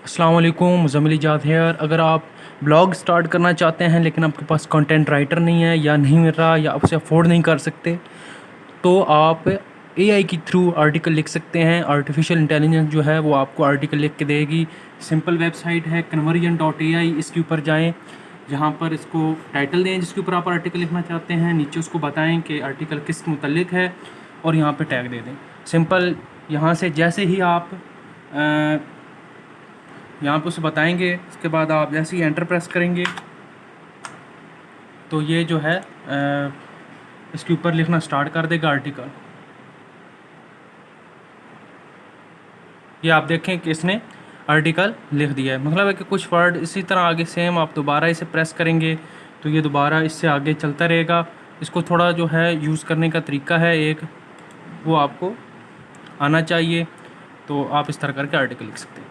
अस्सलाम वालेकुम, मुज़म्मिल इजाज़ हेयर। अगर आप ब्लॉग स्टार्ट करना चाहते हैं लेकिन आपके पास कंटेंट राइटर नहीं है या नहीं मिल रहा या आप उसे अफोर्ड नहीं कर सकते, तो आप एआई के थ्रू आर्टिकल लिख सकते हैं। आर्टिफिशियल इंटेलिजेंस जो है वो आपको आर्टिकल लिख के देगी। सिंपल वेबसाइट है conversion.ai, इसके ऊपर जाएं। जहाँ पर इसको टाइटल दें जिसके ऊपर आप आर्टिकल लिखना चाहते हैं, नीचे उसको बताएं कि आर्टिकल किस मुतल्लिक है और यहाँ पे टैग दे दें। सिंपल यहाँ से जैसे ही आप यहाँ पे उसे बताएंगे, इसके बाद आप जैसे ही एंटर प्रेस करेंगे तो ये जो है इसके ऊपर लिखना स्टार्ट कर देगा आर्टिकल। ये आप देखें कि इसने आर्टिकल लिख दिया है। मतलब है कि कुछ वर्ड इसी तरह आगे सेम आप दोबारा इसे प्रेस करेंगे तो ये दोबारा इससे आगे चलता रहेगा। इसको थोड़ा जो है यूज़ करने का तरीका है एक, वो आपको आना चाहिए, तो आप इस तरह करके आर्टिकल लिख सकते हैं।